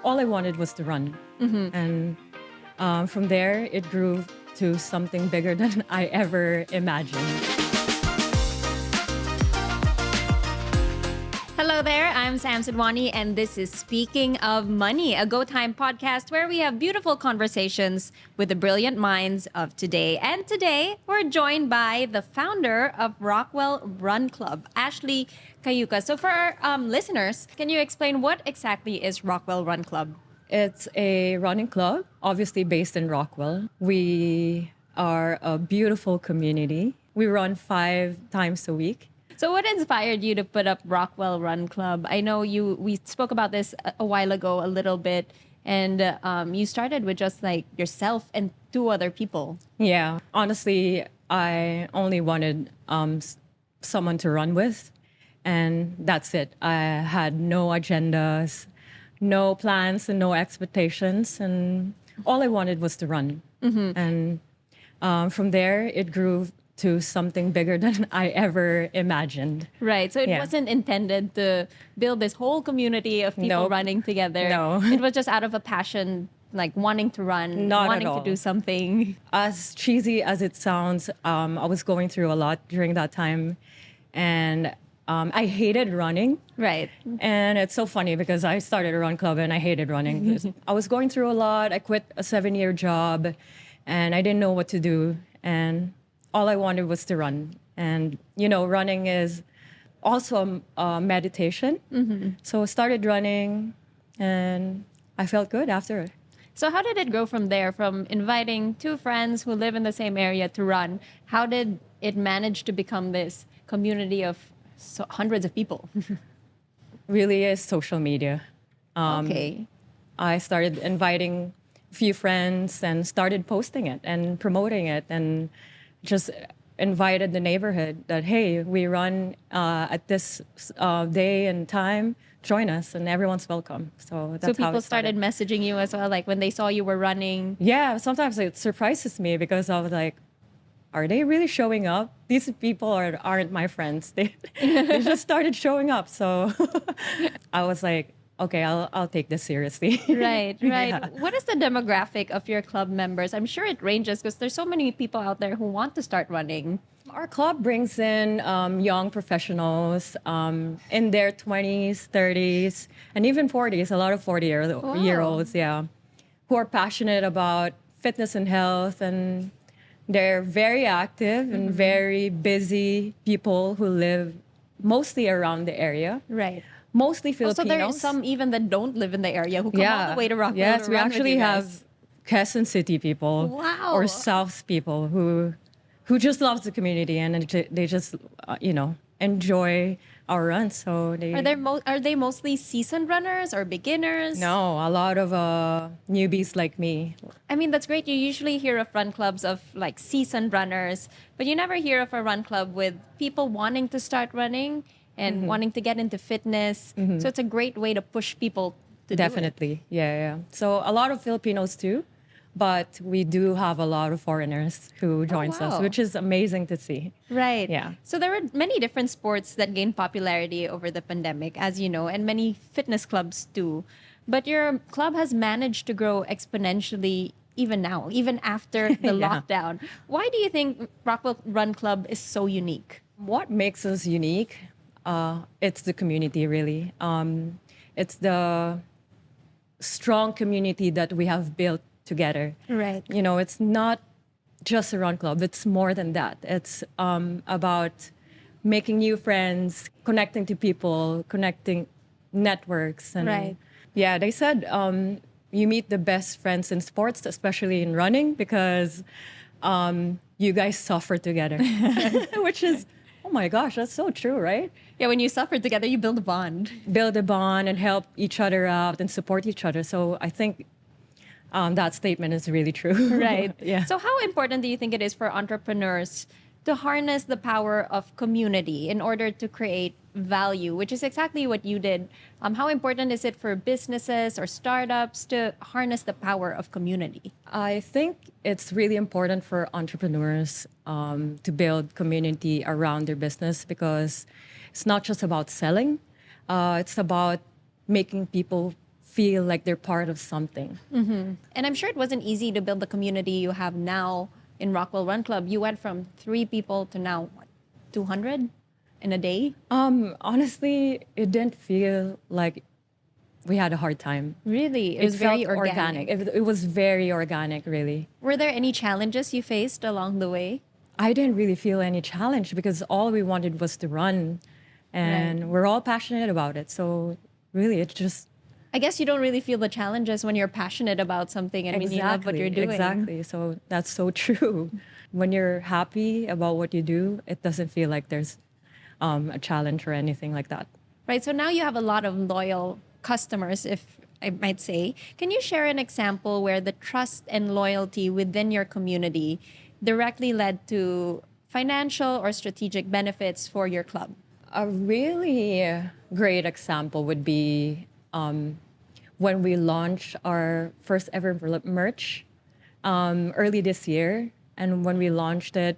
all I wanted was to run. And from there, it grew to something bigger than I ever imagined. Hello there, I'm Sam Sadhwani, and this is Speaking of Money, a GoTyme podcast where we have beautiful conversations with the brilliant minds of today. And today, we're joined by the founder of Rockwell Run Club, Ashley Cayuca. So for our listeners, can you explain what exactly is Rockwell Run Club? It's a running club, obviously based in Rockwell. We are a beautiful community. We run 5 times a week. So what inspired you to put up Rockwell Run Club? I know we spoke about this a while ago a little bit, and you started with just like yourself and 2 other people. Yeah, honestly, I only wanted someone to run with, and that's it. I had no agendas, no plans, and no expectations, and all I wanted was to run. And from there, it grew to something bigger than I ever imagined. Right. So it Yeah. wasn't intended to build this whole community of people Nope. running together. No. It was just out of a passion, like wanting to run, Not at wanting to all. do something. As cheesy as it sounds, I was going through a lot during that time, and I hated running. Right. And it's so funny because I started a run club and I hated running. I was going through a lot. I quit a 7-year job, and I didn't know what to do. And all I wanted was to run. And, you know, running is also a meditation. So I started running, and I felt good after. So how did it grow from there, from inviting 2 friends who live in the same area to run? How did it manage to become this community of hundreds of people? Really is social media. Okay. I started inviting a few friends and started posting it and promoting it, and just invited the neighborhood that, hey, we run at this day and time, join us, and everyone's welcome. So that's So how people it started messaging you as well, like when they saw you were running. Yeah, sometimes it surprises me because I was like, are they really showing up? These people aren't my friends. They just started showing up. So I was like, okay, I'll take this seriously. Right. Yeah. What is the demographic of your club members? I'm sure it ranges because there's so many people out there who want to start running. Our club brings in young professionals in their 20s, 30s, and even 40s, a lot of 40-year-olds, yeah, who are passionate about fitness and health, and they're very active and very busy people who live mostly around the area. Right. Mostly Also, Filipinos. there are some even that don't live in the area who come all the way to Rockwell Yes, to we run with actually you guys. have Quezon City people Wow. or South people who just loves the community, and they just enjoy our runs. So they Are they mostly seasoned runners or beginners? no, a lot of newbies like me. I mean, that's great. You usually hear of run clubs of like seasoned runners, but you never hear of a run club with people wanting to start running and wanting to get into fitness. So it's a great way to push people to Definitely, yeah. So a lot of Filipinos too, but we do have a lot of foreigners who joins us, wow. which is amazing to see. do it. Right. Yeah. So there were many different sports that gained popularity over the pandemic, as you know, and many fitness clubs too. But your club has managed to grow exponentially even now, even after the Yeah. lockdown. Why do you think Rockwell Run Club is so unique? What makes us unique? It's the community, really. It's the strong community that we have built together. Right. You know, it's not just a run club. It's more than that. It's about making new friends, connecting to people, connecting networks. And Right. yeah, they said you meet the best friends in sports, especially in running, because you guys suffer together, which is, oh my gosh, that's so true, right? Yeah, when you suffer together, you build a bond. Build a bond and help each other out and support each other. So I think that statement is really true. Right. Yeah. So how important do you think it is for entrepreneurs to harness the power of community in order to create value, which is exactly what you did? How important is it for businesses or startups to harness the power of community? I think it's really important for entrepreneurs to build community around their business, because it's not just about selling. It's about making people feel like they're part of something. And I'm sure it wasn't easy to build the community you have now in Rockwell Run Club. You went from 3 people to now, what, 200 in a day? Honestly, it didn't feel like we had a hard time. Really? It was very felt organic. It was very organic, really. Were there any challenges you faced along the way? I didn't really feel any challenge because all we wanted was to run, and Right. we're all passionate about it. So really, it's just I guess you don't really feel the challenges when you're passionate about something and when you love what you're doing. exactly. So that's so true. When you're happy about what you do, it doesn't feel like there's a challenge or anything like that. Right. So now you have a lot of loyal customers, if I might say. Can you share an example where the trust and loyalty within your community directly led to financial or strategic benefits for your club? A really great example would be when we launched our first ever merch early this year. And when we launched it,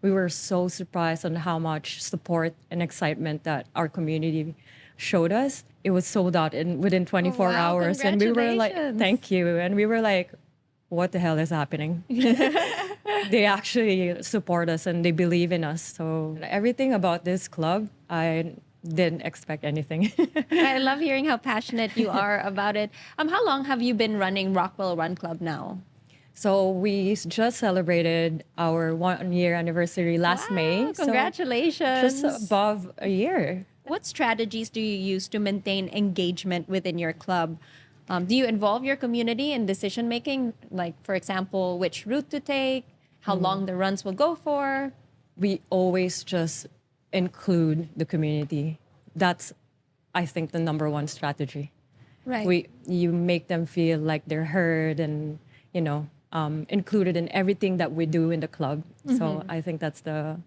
we were so surprised on how much support and excitement that our community showed us. It was sold out within 24 wow, hours. And we were like, congratulations. thank you. And we were like, what the hell is happening? They actually support us and they believe in us. So everything about this club, I didn't expect anything. I love hearing how passionate you are about it. How long have you been running Rockwell Run Club now? So we just celebrated our 1 year anniversary last Wow, May. congratulations. So just above a year. What strategies do you use to maintain engagement within your club? Do you involve your community in decision making? Like, for example, which route to take, how long the runs will go for? We always just include the community. That's, I think, the number one strategy. Right. You make them feel like they're heard and, included in everything that we do in the club. So I think that's the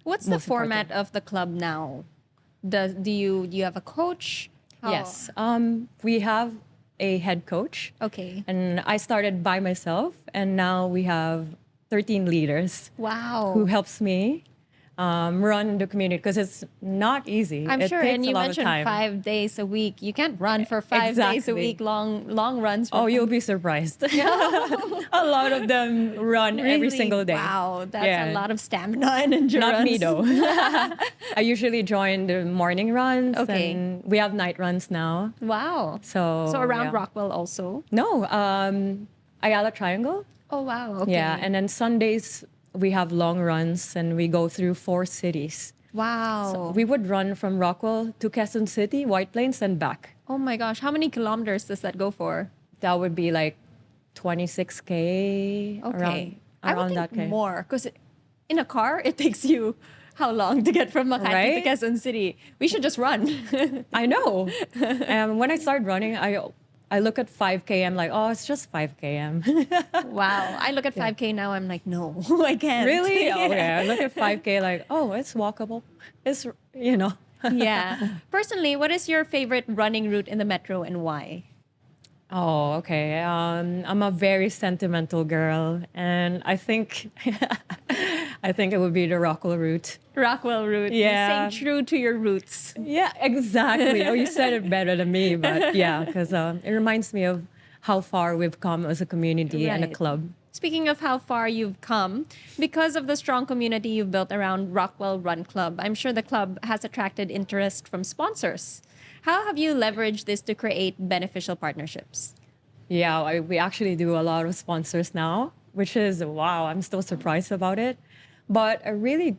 What's the most format important. of the club now? Do you have a coach? How- Yes. We have a head coach. Okay. And I started by myself, and now we have 13 leaders Wow. who helps me run the community because it's not easy. I'm It sure, takes and a you lot of mentioned time. 5 days a week. You can't run for 5 days a Exactly. week, long runs. For Oh, you'll be surprised. A lot of them run every Really? single day. Wow, that's Yeah. a lot of stamina and endurance. Not me though. I usually join the morning runs. Okay. And we have night runs now. Wow. So around yeah. Rockwell also. No, Ayala Triangle. Oh wow. Okay. Yeah, and then Sundays we have long runs and we go through 4 cities. wow. We would run from Rockwell to Quezon City, White Plains, and back. Oh my gosh, how many kilometers does that go for? That would be like 26K, Okay. I would around think that K. more because in a car it takes you how long to get from Makati Right? to Quezon City? We should just run. I know. And when I started running, I look at 5K, I'm like, oh, it's just 5K. Wow. I look at 5K now, I'm like, no, I can't. Really? Oh, yeah. I look at 5K like, oh, it's walkable. It's, Yeah. Personally, what is your favorite running route in the metro and why? Oh, okay. I'm a very sentimental girl, and I think it would be the Rockwell route. Rockwell route. Yeah. Stay true to your roots. Yeah, exactly. Oh, you said it better than me, but yeah, because it reminds me of how far we've come as a community and a Right. club. Speaking of how far you've come, because of the strong community you've built around Rockwell Run Club, I'm sure the club has attracted interest from sponsors. How have you leveraged this to create beneficial partnerships? Yeah, we actually do a lot of sponsors now, which is wow. I'm still surprised about it. But a really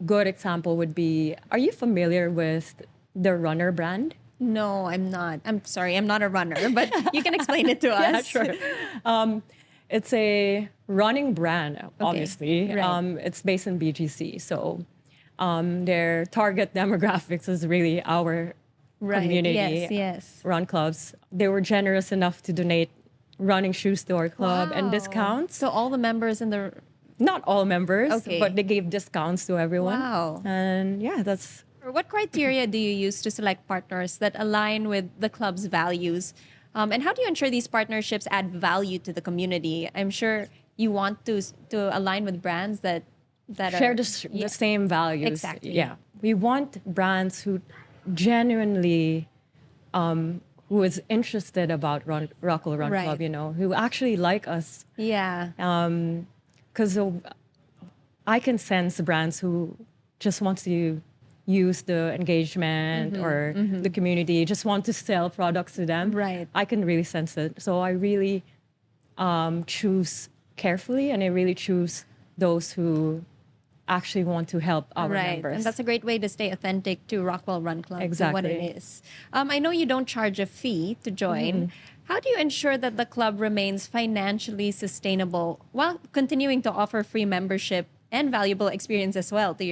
good example would be: are you familiar with the Runner brand? No, I'm not. I'm sorry, I'm not a runner, but you can explain it to us. Yeah, sure. It's a running brand, obviously. right. It's based in BGC. So their target demographics is really our Right. community Yes. run clubs. They were generous enough to donate running shoes to our club and Wow. discounts. So all the members in the Not all members, Okay. but they gave discounts to everyone. Wow. And yeah, that's What criteria do you use to select partners that align with the club's values? And how do you ensure these partnerships add value to the community? I'm sure you want to align with brands that share are the same values. Exactly. Yeah. We want brands who genuinely who is interested about Rockwell Run Right. Club, who actually like us. Yeah. Because I can sense brands who just want to use the engagement or the community, just want to sell products to them. Right. I can really sense it. So I really choose carefully, and I really choose those who actually want to help our Right. members. And that's a great way to stay authentic to Rockwell Run Club, to what Exactly. it is. I know you don't charge a fee to join. How do you ensure that the club remains financially sustainable while continuing to offer free membership and valuable experience as well to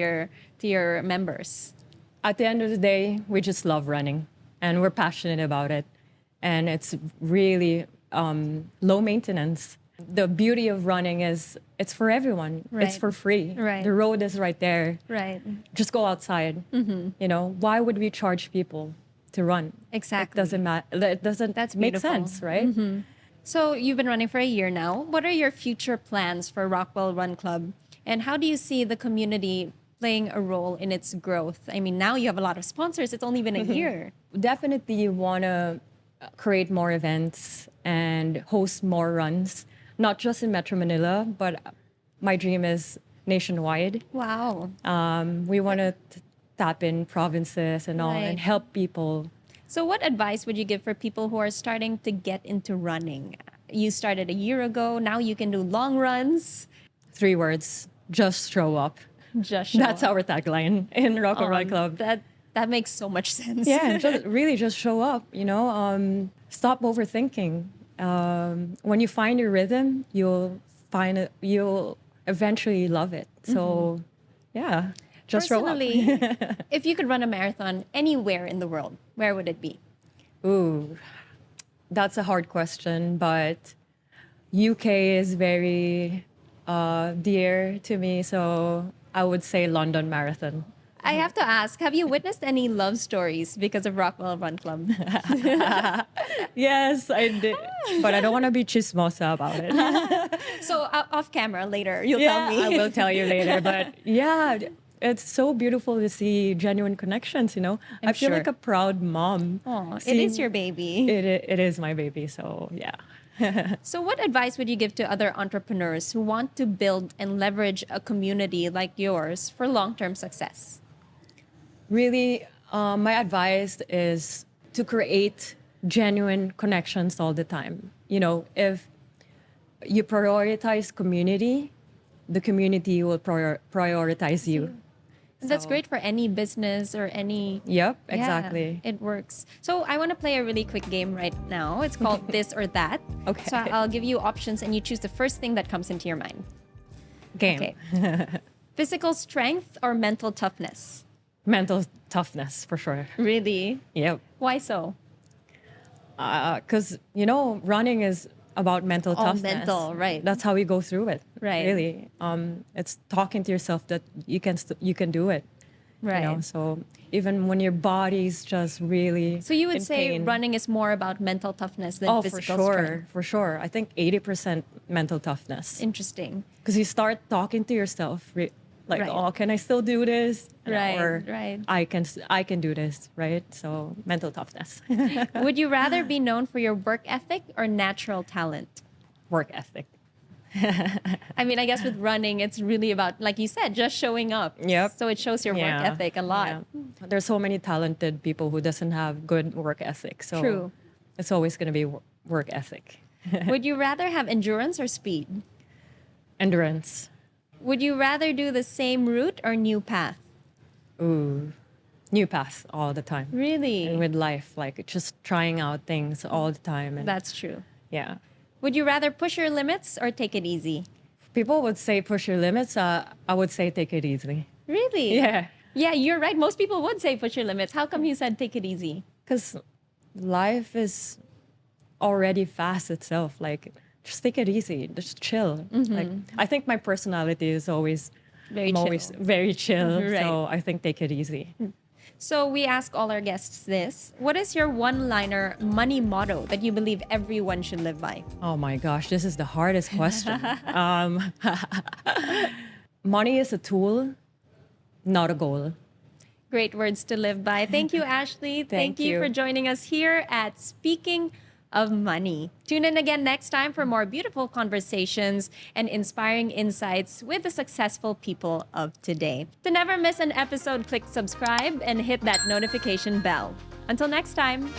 your members? At the end of the day, we just love running, and we're passionate about it. And it's really low maintenance. The beauty of running is it's for everyone. It's Right. for free. Right. The road is right there. Right. Just go outside. Why would we charge people to run? Exactly. It doesn't matter. It doesn't That's make beautiful. sense, right? So you've been running for a year now. What are your future plans for Rockwell Run Club? And how do you see the community playing a role in its growth? I mean, now you have a lot of sponsors. It's only been a year. Definitely want to create more events and host more runs, not just in Metro Manila, but my dream is nationwide. Wow. We want to tap in provinces and all Right. and help people. So what advice would you give for people who are starting to get into running? You started a year ago. Now you can do long runs. 3 words: just show up. Just show That's up. our tagline in Rockwell Run Club. That makes so much sense. Yeah, just show up. Stop overthinking. When you find your rhythm, you'll find it. You'll eventually love it. So, yeah, just show up. Personally, if you could run a marathon anywhere in the world, where would it be? Ooh, that's a hard question, but UK is very dear to me. So I would say London Marathon. I have to ask, have you witnessed any love stories because of Rockwell Run Club? Yes, I did, but I don't want to be chismosa about it. So off camera later, you'll Yeah, tell me. I will tell you later. But yeah, it's so beautiful to see genuine connections. I feel sure. like a proud mom. Aw, it seeing- is your baby. It is my baby. So yeah. So what advice would you give to other entrepreneurs who want to build and leverage a community like yours for long-term success? Really, my advice is to create genuine connections all the time. If you prioritize community, the community will prioritize you. That's So- great for any business or any... Yep, Yeah, exactly. it works. So I want to play a really quick game right now. It's called This or That. Okay. So I'll give you options and you choose the first thing that comes into your mind. Game. Okay. Physical strength or mental toughness? Mental toughness, for sure. Really? Yep. Why so? Because, running is about mental All toughness. mental, right. That's how we go through it. Right. Really. It's talking to yourself that you can do it. Right. So even when your body's just really So you would in say pain. running is more about mental toughness than Oh, for physical sure. strength. For sure. I think 80% mental toughness. Interesting. Because you start talking to yourself, like, Right. oh, can I still do this? Right, Or right. I can do this, right? So mental toughness, Would you rather be known for your work ethic or natural talent? work ethic. I mean, I guess with running, it's really about, like you said, just showing up. Yep. So it shows your work ethic a lot. Yeah. There's so many talented people who doesn't have good work ethic. So True. it's always going to be work ethic. Would you rather have endurance or speed? Endurance. Would you rather do the same route or new path? Ooh. New paths all the time. Really? And with life, like just trying out things all the time. And That's true. yeah. Would you rather push your limits or take it easy? People would say push your limits. I would say take it easy. Really? Yeah. Yeah, you're right. Most people would say push your limits. How come you said take it easy? Because life is already fast itself. Like, just take it easy. Just chill. Like, I think my personality is always Very I'm always chill. very chill. Right. So I think take it easy. So we ask all our guests this. What is your one-liner money motto that you believe everyone should live by? Oh my gosh, this is the hardest question. Money is a tool, not a goal. Great words to live by. Thank you, Ashley. Thank you you. for joining us here at Speaking of Money. Tune in again next time for more beautiful conversations and inspiring insights with the successful people of today. To never miss an episode, click subscribe and hit that notification bell. Until next time.